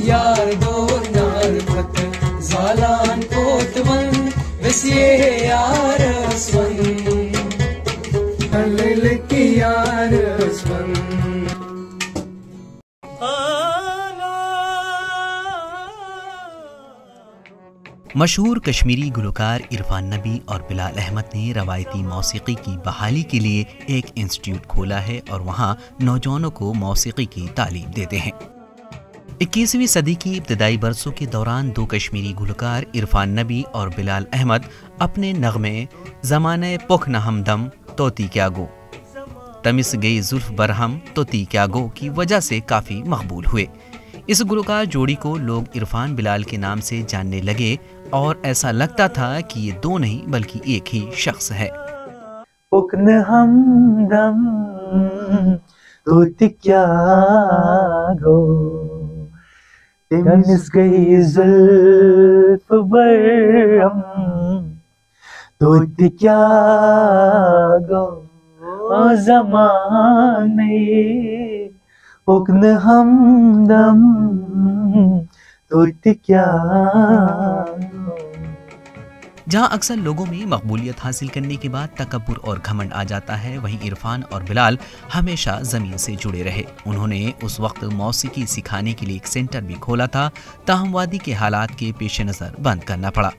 यार दोर नार फत जालान कोतवन वसिए यार स्वन हल्ल की यार स्वन। मशहूर कश्मीरी गुलकार इरफान नबी और बिलाल अहमद ने रवायती मौसीकी की बहाली के लिए एक इंस्टीट्यूट खोला है और वहाँ नौजवानों को मौसीकी की तालीम देते हैं। 21वीं सदी की इब्तदाई बरसों के दौरान दो कश्मीरी गुलकार इरफान नबी और बिलाल अहमद अपने नगमे ज़माने पुख न हमदम तोती क्या गो, तमिस गई जुल्फ बरहम तोती क्या गो की वजह से काफ़ी मकबूल हुए। इस गुलकार जोड़ी को लोग इरफान बिलाल के नाम से जानने लगे और ऐसा लगता था कि ये दो नहीं बल्कि एक ही शख्स है। पुकन हमदम तोती क्या गो, तमिस गई जुल्फ बरहम तोती क्या गो, ज़माने पुकन हमदम तोती क्या। जहां अक्सर लोगों में मकबूलियत हासिल करने के बाद तकब्बुर और घमंड आ जाता है, वहीं इरफान और बिलाल हमेशा ज़मीन से जुड़े रहे। उन्होंने उस वक्त मौसीकी सिखाने के लिए एक सेंटर भी खोला था, ताहम वादी के हालात के पेश नज़र बंद करना पड़ा।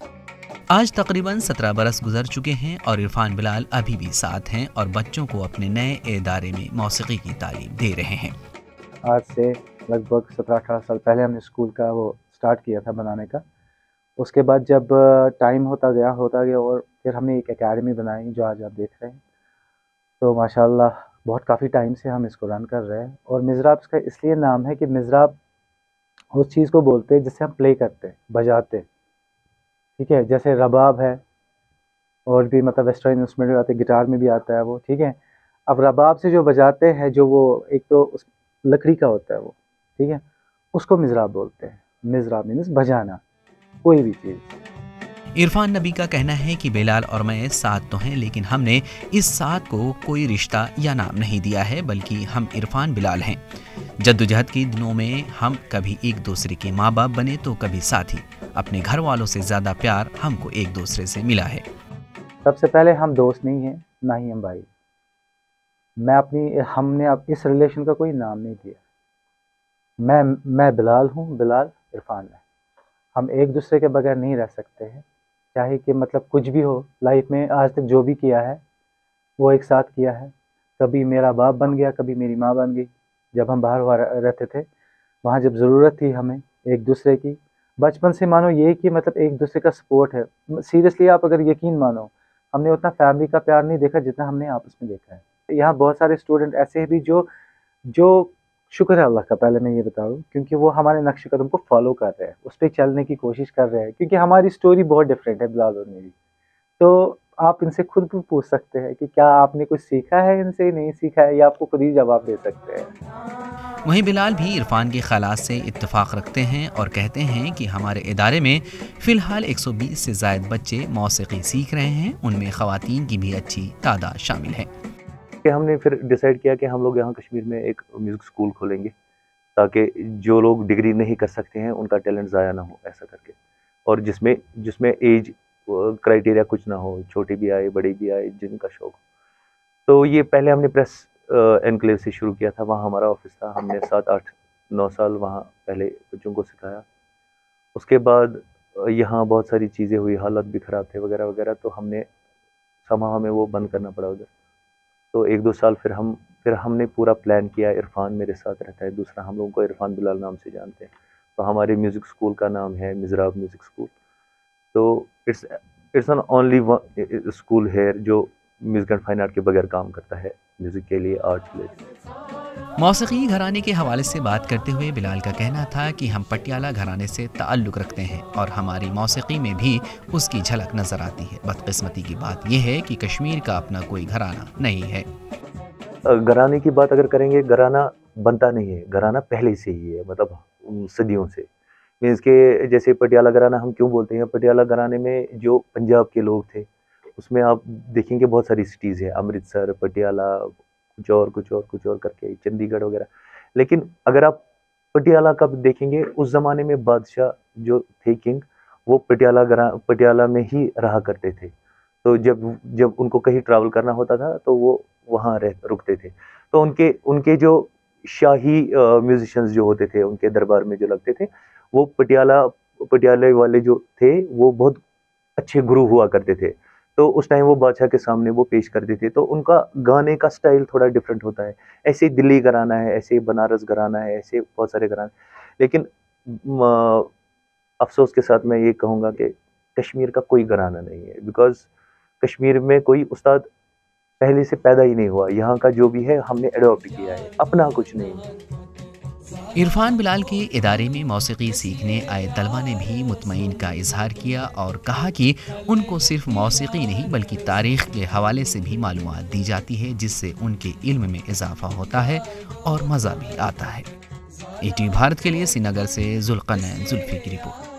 आज तकरीबन 17 बरस गुजर चुके हैं और इरफान बिलाल अभी भी साथ हैं और बच्चों को अपने नए इदारे में मौसीकी की तालीम दे रहे हैं। आज से लगभग 17-18 साल पहले हमने स्कूल का वो स्टार्ट किया था बनाने का। उसके बाद जब टाइम होता गया और फिर हमने एक एकेडमी बनाई जो आज आप देख रहे हैं। तो माशाल्लाह बहुत काफ़ी टाइम से हम इसको रन कर रहे हैं। और मिज़राब इसका इसलिए नाम है कि मिज़राब उस चीज़ को बोलते हैं जिससे हम प्ले करते हैं, बजाते, ठीक है। जैसे रबाब है और भी मतलब वेस्टर्न इंस्ट्रूमेंट में आते, गिटार में भी आता है वो, ठीक है। अब रबाब से जो बजाते हैं, जो वो एक तो उस लकड़ी का होता है वो, ठीक है, उसको मिज़राब बोलते हैं। मिज़राब मीन्स बजाना कोई भी चीज़। इरफान नबी का कहना है कि बिलाल और मैं साथ तो हैं, लेकिन हमने इस साथ को कोई रिश्ता या नाम नहीं दिया है, बल्कि हम इरफान बिलाल हैं। जद्दोजहद के दिनों में हम कभी एक दूसरे के माँ बाप बने तो कभी साथी। अपने घर वालों से ज़्यादा प्यार हमको एक दूसरे से मिला है। सबसे पहले हम दोस्त नहीं हैं, ना ही हम भाई। हमने अब इस रिलेशन का कोई नाम नहीं दिया। मैं बिलाल हूँ, बिलाल इरफान है। हम एक दूसरे के बगैर नहीं रह सकते हैं, चाहे कि मतलब कुछ भी हो लाइफ में। आज तक जो भी किया है वो एक साथ किया है। कभी मेरा बाप बन गया, कभी मेरी माँ बन गई। जब हम बाहर रहते थे, वहाँ जब ज़रूरत थी हमें एक दूसरे की, बचपन से मानो ये कि मतलब एक दूसरे का सपोर्ट है। सीरियसली आप अगर यकीन मानो, हमने उतना फैमिली का प्यार नहीं देखा जितना हमने आपस में देखा है। यहाँ बहुत सारे स्टूडेंट ऐसे भी जो शुक्र है अल्लाह का, पहले मैं ये बता दूँ, क्योंकि वो हमारे नक्श कदम को फॉलो कर रहे हैं, उस पर चलने की कोशिश कर रहे हैं, क्योंकि हमारी स्टोरी बहुत डिफरेंट है बिलाल और मेरी। तो आप इनसे खुद भी पूछ सकते हैं कि क्या आपने कुछ सीखा है इनसे, नहीं सीखा है, या आपको खुद ही जवाब दे सकते हैं। वहीं बिलाल भी इरफान के ख़ालात से इत्तेफाक रखते हैं और कहते हैं कि हमारे इदारे में फ़िलहाल 120 से ज़ायद बच्चे मौसीकी सीख रहे हैं, उनमें ख़वातीन की भी अच्छी तादाद शामिल है। कि हमने फिर डिसाइड किया कि हम लोग यहाँ कश्मीर में एक म्यूज़िक स्कूल खोलेंगे, ताकि जो लोग डिग्री नहीं कर सकते हैं उनका टैलेंट ज़ाया ना हो, ऐसा करके। और जिसमें एज क्राइटेरिया कुछ ना हो, छोटे भी आए बड़े भी आए, जिनका शौक। तो ये पहले हमने प्रेस एनक्लेव से शुरू किया था, वहाँ हमारा ऑफिस था। हमने 7-8-9 साल वहाँ पहले बच्चों को सिखाया। उसके बाद यहाँ बहुत सारी चीज़ें हुई, हालात भी ख़राब थे वगैरह वगैरह, तो हमें वो बंद करना पड़ा उधर। तो 1-2 साल फिर हमने पूरा प्लान किया। इरफान मेरे साथ रहता है, दूसरा हम लोगों को इरफान बिलाल नाम से जानते हैं। तो हमारे म्यूज़िक स्कूल का नाम है मिज़राब म्यूज़िक स्कूल। तो इट्स एन ओनली स्कूल है जो म्यूज़िक एंड फाइन आर्ट के बगैर काम करता है, म्यूज़िक के लिए, आर्ट के लिए। मौसीकी घराने के हवाले से बात करते हुए बिलाल का कहना था कि हम पटियाला घराने से ताल्लुक़ रखते हैं और हमारी मौसीकी में भी उसकी झलक नज़र आती है। बदकिस्मती की बात यह है कि कश्मीर का अपना कोई घराना नहीं है। घराने की बात अगर करेंगे, घराना बनता नहीं है, घराना पहले से ही है, मतलब सदियों से। मीन्स के जैसे पटियाला घराना हम क्यों बोलते हैं, पटियाला घराने में जो पंजाब के लोग थे, उसमें आप देखेंगे बहुत सारी सिटीज़ है, अमृतसर, पटियाला, कुछ और करके, चंडीगढ़ वगैरह। लेकिन अगर आप पटियाला कब देखेंगे? उस ज़माने में बादशाह जो थे किंग, वो पटियाला में ही रहा करते थे। तो जब जब उनको कहीं ट्रैवल करना होता था तो वो वहाँ रुकते थे। तो उनके उनके जो शाही म्यूजिशियंस जो होते थे, उनके दरबार में जो लगते थे, वो पटियाले वाले जो थे वो बहुत अच्छे गुरु हुआ करते थे। तो उस टाइम वो बादशाह के सामने वो पेश करते थे, तो उनका गाने का स्टाइल थोड़ा डिफरेंट होता है। ऐसे ही दिल्ली घराना है, ऐसे ही बनारस घराना है, ऐसे बहुत सारे घराने। लेकिन अफ़सोस के साथ मैं ये कहूँगा कि कश्मीर का कोई घराना नहीं है, बिकॉज़ कश्मीर में कोई उस्ताद पहले से पैदा ही नहीं हुआ। यहाँ का जो भी है हमने एडॉप्ट किया है, अपना कुछ नहीं है। इरफान बिलाल के इदारे में मौसीकी सीखने आए तलबा ने भी मुतमईन का इजहार किया और कहा कि उनको सिर्फ मौसीकी नहीं बल्कि तारीख़ के हवाले से भी मालूमात दी जाती है, जिससे उनके इल्म में इजाफा होता है और मज़ा भी आता है। ETV भारत के लिए श्रीनगर से जुल्फ़िकार की रिपोर्ट।